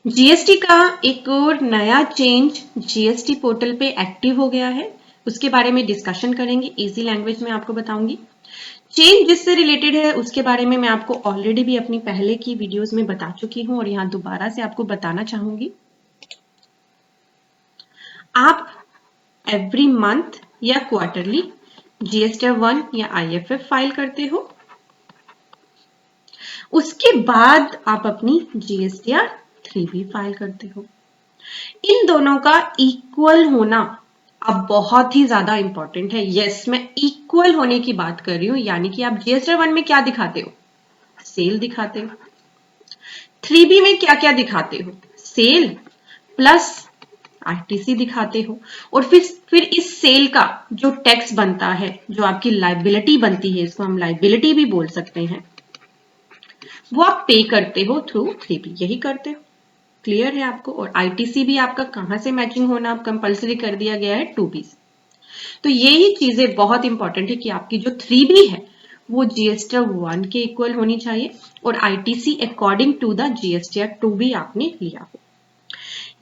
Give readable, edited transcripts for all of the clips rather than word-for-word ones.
GST का एक और नया चेंज जीएसटी पोर्टल पे एक्टिव हो गया है, उसके बारे में डिस्कशन करेंगे, इजी लैंग्वेज में आपको बताऊंगी। चेंज जिससे रिलेटेड है उसके बारे में मैं आपको ऑलरेडी भी अपनी पहले की वीडियोस में बता चुकी हूं और यहाँ दोबारा से आपको बताना चाहूंगी। आप एवरी मंथ या क्वार्टरली जीएसटी 1 या आईएफएफ फाइल करते हो, उसके बाद आप अपनी जीएसटीआर 3 भी फाइल करते हो। इन दोनों का इक्वल होना अब बहुत ही ज्यादा इंपॉर्टेंट है। यस, मैं इक्वल होने की बात कर रही हूं, यानी कि आप जीएसटी 1 में क्या दिखाते हो? सेल दिखाते हो। 3B में क्या क्या दिखाते हो? सेल प्लस आईटीसी दिखाते हो। और फिर इस सेल का जो टैक्स बनता है, जो आपकी लाइबिलिटी बनती है, इसको हम लाइबिलिटी भी बोल सकते हैं, वो आप पे करते हो थ्रू 3B। यही करते हो। क्लियर है आपको? और आईटीसी भी आपका कहां से मैचिंग होना कंपलसरी कर दिया गया है? 2B से। तो यही चीजें बहुत इंपॉर्टेंट है कि आपकी जो 3B है वो जीएसटी 1 के इक्वल होनी चाहिए और ITC according to the GST 2B आपने लिया हो।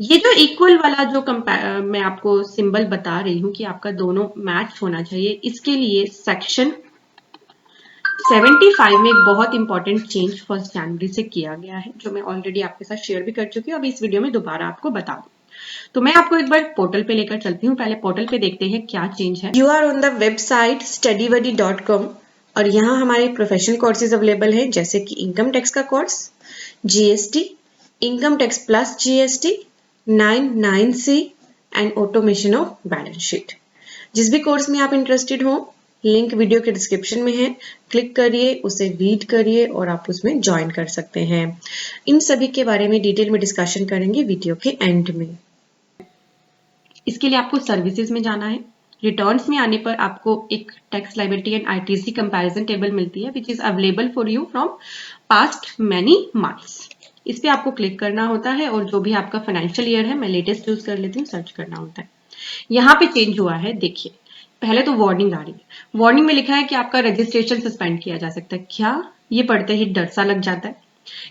ये जो इक्वल वाला जो मैं आपको सिंबल बता रही हूं कि आपका दोनों मैच होना चाहिए, इसके लिए सेक्शन 75 में एक बहुत इंपॉर्टेंट चेंज 1 जनवरी से किया गया है, जो मैं ऑलरेडी आपके साथ शेयर भी कर चुकी हूँ। अब इस वीडियो में दोबारा आपको बता दूं, तो मैं आपको एक बार पोर्टल पे लेकर चलती हूँ। पहले पोर्टल पे देखते हैं क्या चेंज है। You are on the website studybuddy.com और यहाँ हमारे प्रोफेशनल कोर्सेज अवेलेबल हैं, जैसे कि इनकम टैक्स का course, GST, income tax plus GST, 99C and automation of balance sheet. जिस भी कोर्स में आप इंटरेस्टेड हो, लिंक वीडियो के डिस्क्रिप्शन में है, क्लिक करिए, उसे रीड करिए और आप उसमें ज्वाइन कर सकते हैं। इन सभी के बारे में डिटेल में डिस्कशन करेंगे वीडियो के एंड में। इसके लिए आपको सर्विसेज में जाना है। रिटर्न्स में आने पर आपको एक tax liability and ITC comparison table मिलती है, which is available for you from past many months. इस पे आपको क्लिक करना होता है और जो भी आपका फाइनेंशियल ईयर है, मैं लेटेस्ट यूज कर लेती हूँ, सर्च करना होता है। यहाँ पे चेंज हुआ है, देखिए। पहले तो वार्निंग आ रही है। वार्निंग में लिखा है कि आपका रजिस्ट्रेशन सस्पेंड किया जा सकता है। क्या? ये पढ़ते ही डर सा लग जाता है।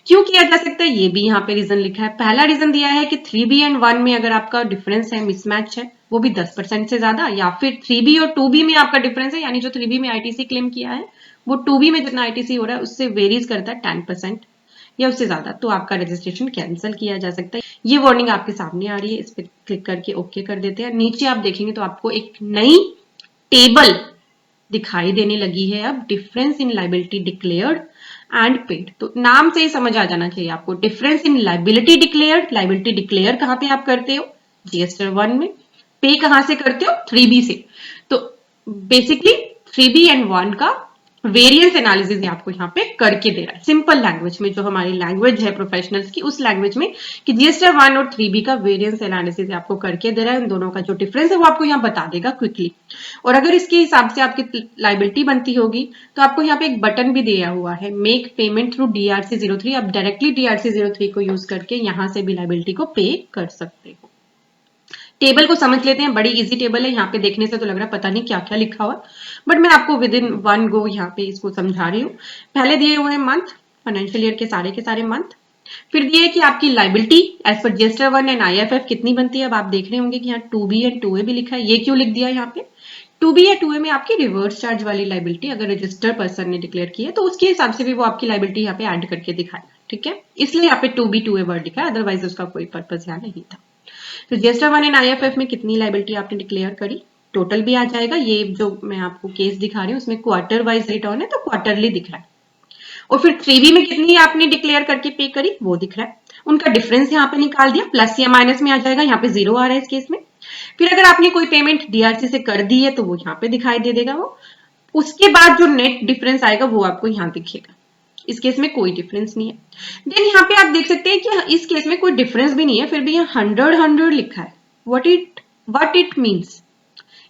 क्यों किया जा सकता है, ये भी यहाँ पे रीजन लिखा है। पहला रीजन दिया है कि 3B एंड 1 में अगर आपका डिफरेंस है, मिसमैच है, वो भी 10% से ज्यादा, या फिर 3B और 2B में आपका डिफरेंस है, यानी जो 3B में आईटीसी क्लेम किया है वो 2B में जितना आईटीसी हो रहा है उससे वेरीज करता है 10% या उससे ज्यादा, तो आपका रजिस्ट्रेशन कैंसिल किया जा सकता है। ये वार्निंग आपके सामने आ रही है, इस पर क्लिक करके ओके कर देते हैं। नीचे आप देखेंगे तो आपको एक नई टेबल दिखाई देने लगी है अब, difference in liability declared and paid. तो नाम से ही समझ आ जाना चाहिए आपको, difference in liability declared. Liability declare कहां पे आप करते हो? जीएसटी 1 में। पे कहां से करते हो? 3B से। तो बेसिकली 3B एंड 1 का वेरिएंस एनालिसिस आपको यहाँ पे करके दे रहा है, सिंपल लैंग्वेज में, जो हमारी लैंग्वेज है प्रोफेशनल्स की, उस लैंग्वेज में, कि जीएसटी 1 और 3B का वेरिएंस एनालिसिस आपको करके दे रहा है। इन दोनों का जो डिफरेंस है वो आपको यहाँ बता देगा क्विकली। और अगर इसके हिसाब से आपकी लायबिलिटी बनती होगी तो आपको यहाँ पे एक बटन भी दिया हुआ है, मेक पेमेंट थ्रू DRC 03। आप डायरेक्टली DRC 03 को यूज करके यहाँ से भी लायबिलिटी को पे कर सकते हो। टेबल को समझ लेते हैं, बड़ी इजी टेबल है। यहाँ पे देखने से तो लग रहा है पता नहीं क्या क्या लिखा हुआ, बट मैं आपको विद इन वन गो यहाँ पे इसको समझा रही हूँ। पहले दिए हुए हैं मंथ, फाइनेंशियल ईयर के सारे मंथ। फिर दिए कि आपकी liability as per GST 1 and IFF कितनी बनती है। अब आप देख रहे होंगे कि यहाँ 2B एंड 2A भी लिखा है। ये क्यों लिख दिया यहाँ पे? 2B या 2A में आपकी रिवर्स चार्ज वाली लायबिलिटी अगर रजिस्टर्ड पर्सन ने डिक्लेयर की है तो उसके हिसाब से भी वो आपकी लायबिलिटी यहाँ पे ऐड करके दिखाएगा, ठीक है? इसलिए यहाँ पे 2B 2A वर्ड लिखा है, अदरवाइज उसका कोई पर्पज यहाँ नहीं था। तो जीएसटी 1 एंड आईएफएफ में कितनी लायबिलिटी आपने डिक्लेयर करी, टोटल भी आ जाएगा। ये जो मैं आपको केस दिखा रही हूँ उसमें क्वार्टर वाइज रिटर्न है तो क्वार्टरली दिख रहा है। और फिर 3B में कितनी आपने डिक्लेयर करके पे करी वो दिख रहा है। उनका डिफरेंस यहाँ पे निकाल दिया, प्लस या माइनस में आ जाएगा, यहाँ पे 0 आ रहा है इस केस में। फिर अगर आपने कोई पेमेंट डीआरसी से कर दी है तो वो यहाँ पे दिखाई दे देगा वो। उसके बाद जो नेट डिफरेंस आएगा वो आपको यहाँ दिखेगा। इस केस में कोई डिफरेंस नहीं है। देन यहाँ पे आप देख सकते हैं कि इस केस में कोई डिफरेंस भी नहीं है, फिर भी यहाँ 100 लिखा है। व्हाट इट मीन्स,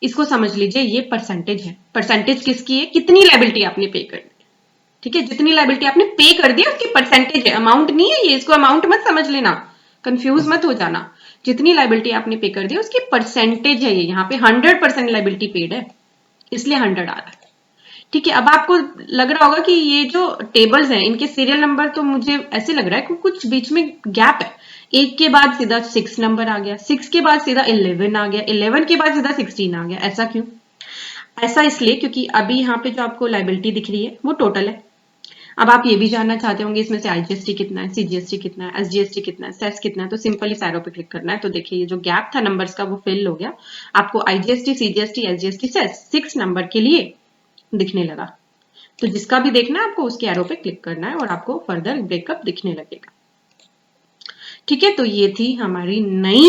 इसको समझ लीजिए। ये परसेंटेज है। परसेंटेज किसकी है? कितनी लायबिलिटी आपने पे कर दी, ठीक है? जितनी लायबिलिटी आपने पे कर दी उसकी परसेंटेज है, अमाउंट नहीं है ये। इसको अमाउंट मत समझ लेना, कंफ्यूज मत हो जाना। जितनी लायबिलिटी आपने पे कर दी उसकी परसेंटेज है ये। यहाँ पे 100% लायबिलिटी पेड है, इसलिए 100 आ रहा है। ठीक है, अब आपको लग रहा होगा कि ये जो टेबल्स हैं इनके सीरियल नंबर तो मुझे ऐसे लग रहा है कि कुछ बीच में गैप है। 1 के बाद सीधा 6 नंबर आ गया, 6 के बाद सीधा 11 आ गया, 11 के बाद सीधा 16 आ गया। ऐसा क्यों? ऐसा इसलिए क्योंकि अभी यहाँ पे जो आपको लाइबिलिटी दिख रही है वो टोटल है। अब आप ये भी जानना चाहते होंगे इसमें से आईजीएसटी कितना है, सीजीएसटी कितना है, एसजीएसटी कितना है, सेस कितना है, तो सिंपली सैरो पे क्लिक करना है। तो देखिए ये जो गैप था नंबर्स का वो फिल हो गया। आपको IGST, CGST, SGST, cess 6 number के लिए दिखने लगा। तो जिसका भी देखना है आपको उसके एरो पे क्लिक करना है और आपको फर्दर ब्रेकअप दिखने लगेगा। ठीक है, तो ये थी हमारी नई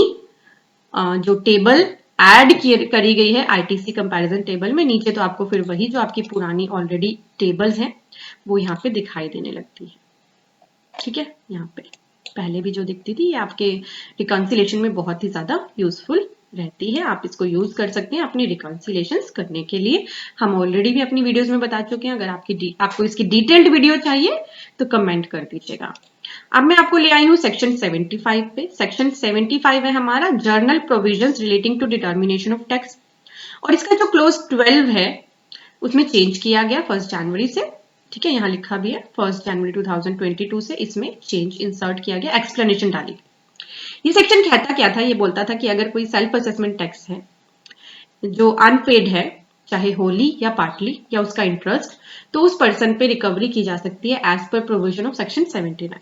जो टेबल ऐड करी गई है आईटीसी कंपैरिजन टेबल में। नीचे तो आपको फिर वही जो आपकी पुरानी ऑलरेडी टेबल्स हैं वो यहाँ पे दिखाई देने लगती है। ठीक है, यहाँ पे पहले भी जो दिखती थी ये आपके रिकॉन्सिलेशन में बहुत ही ज्यादा यूजफुल रहती है। आप इसको यूज कर सकते हैं अपनी रिकॉन्सिलेशंस करने के लिए। हम ऑलरेडी भी अपनी वीडियोस में बता चुके हैं। अगर आपको इसकी डिटेल्ड वीडियो चाहिए तो कमेंट कर दीजिएगा। अब मैं आपको ले आई हूँ सेक्शन 75 पे। सेक्शन 75 है हमारा general provisions relating to determination of tax, और इसका जो क्लोज 12 है उसमें चेंज किया गया 1 जनवरी से। ठीक है, यहाँ लिखा भी है 1 जनवरी 2022 से इसमें चेंज इंसर्ट किया गया, एक्सप्लेनेशन डाली। ये सेक्शन कहता क्या था? ये बोलता था कि अगर कोई सेल्फ असेसमेंट टैक्स है जो अनपेड है, चाहे होली या पार्टली या उसका इंटरेस्ट, तो उस पर्सन पे रिकवरी की जा सकती है as per provision of section 79।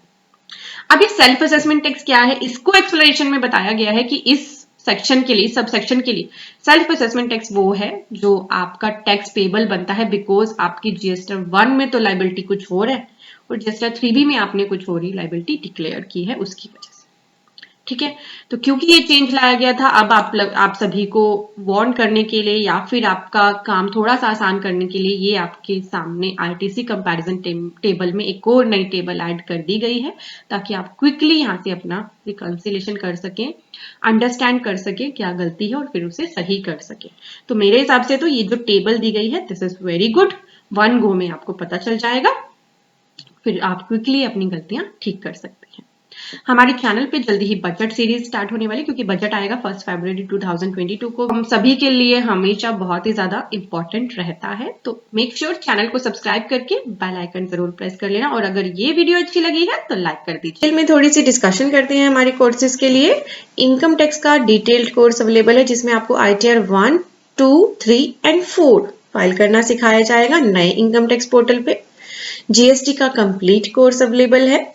अब ये सेल्फ असेसमेंट टैक्स क्या है, इसको एक्सप्लेनेशन में बताया गया है कि इस सेक्शन के लिए, सब सेक्शन के लिए सेल्फ असेसमेंट टैक्स वो है जो आपका टैक्स पेबल बनता है बिकॉज आपकी जीएसटी 1 में तो लाइबिलिटी कुछ और है और जीएसटी 3B में आपने कुछ और ही लाइबिलिटी डिक्लेयर की है उसकी वजह से। ठीक है, तो क्योंकि ये चेंज लाया गया था, अब आप सभी को वार्न करने के लिए या फिर आपका काम थोड़ा सा आसान करने के लिए ये आपके सामने आईटीसी कंपैरिजन टेबल में एक और नई टेबल ऐड कर दी गई है ताकि आप क्विकली यहाँ से अपना रिकंसिलेशन कर सकें, अंडरस्टैंड कर सकें क्या गलती है और फिर उसे सही कर सकें। तो मेरे हिसाब से तो ये जो टेबल दी गई है दिस इज वेरी गुड। 1 गो में आपको पता चल जाएगा, फिर आप क्विकली अपनी गलतियां ठीक कर सकते हैं। हमारे चैनल पे जल्दी ही बजट सीरीज स्टार्ट होने वाली, क्योंकि बजट आएगा 1 फरवरी 2022 को। हम सभी के लिए हमेशा बहुत ही ज्यादा इंपॉर्टेंट रहता है, तो मेक श्योर चैनल को सब्सक्राइब करके बेल आइकन जरूर प्रेस कर लेना, और अगर ये वीडियो अच्छी लगी है तो लाइक कर दीजिए। में थोड़ी सी डिस्कशन करते हैं हमारे कोर्सेज के लिए। इनकम टैक्स का डिटेल्ड कोर्स अवेलेबल है जिसमें आपको ITR 1, 2, 3 एंड 4 फाइल करना सिखाया जाएगा नए इनकम टैक्स पोर्टल पे। जीएसटी का कंप्लीट कोर्स अवेलेबल है।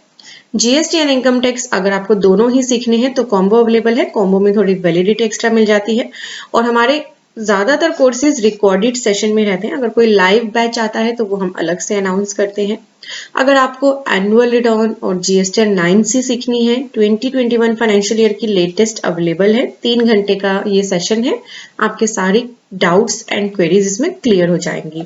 जीएसटी एंड इनकम टैक्स अगर आपको दोनों ही सीखने हैं तो कॉम्बो अवेलेबल है। कॉम्बो में थोड़ी वैलिडिटी एक्स्ट्रा मिल जाती है, और हमारे ज्यादातर कोर्सेज रिकॉर्डेड सेशन में रहते हैं। अगर कोई लाइव बैच आता है तो वो हम अलग से अनाउंस करते हैं। अगर आपको एनुअल रिटर्न और जीएसटी 9C सीखनी है, 2021 फाइनेंशियल ईयर की लेटेस्ट अवेलेबल है। 3 घंटे का ये सेशन है, आपके सारी डाउट्स एंड क्वेरीज इसमें क्लियर हो जाएंगी।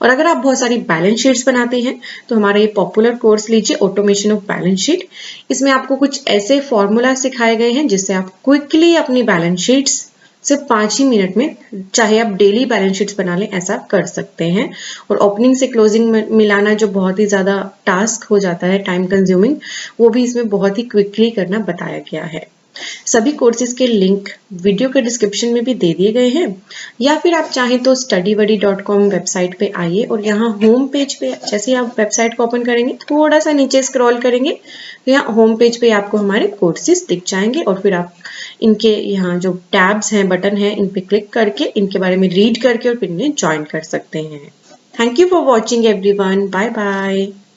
और अगर आप बहुत सारी बैलेंस शीट्स बनाते हैं तो हमारा ये पॉपुलर कोर्स लीजिए, ऑटोमेशन ऑफ बैलेंस शीट। इसमें आपको कुछ ऐसे फॉर्मूला सिखाए गए हैं जिससे आप क्विकली अपनी बैलेंस शीट्स सिर्फ 5 ही मिनट में, चाहे आप डेली बैलेंस शीट्स बना लें, ऐसा कर सकते हैं। और ओपनिंग से क्लोजिंग मिलाना जो बहुत ही ज्यादा टास्क हो जाता है, टाइम कंज्यूमिंग, वो भी इसमें बहुत ही क्विकली करना बताया गया है। सभी कोर्सेज के लिंक वीडियो के डिस्क्रिप्शन में भी दे दिए गए हैं, या फिर आप चाहें तो studybuddy.com वेबसाइट पे आइए और यहाँ होम पेज पे जैसे ही आप वेबसाइट को ओपन करेंगे थोड़ा सा नीचे स्क्रॉल करेंगे तो यहाँ होम पेज पे आपको हमारे कोर्सेज दिख जाएंगे, और फिर आप इनके यहाँ जो टैब्स हैं, बटन हैं, इन पे क्लिक करके इनके बारे में रीड करके और फिर इन्हें ज्वाइन कर सकते हैं। Thank you for watching everyone, bye bye.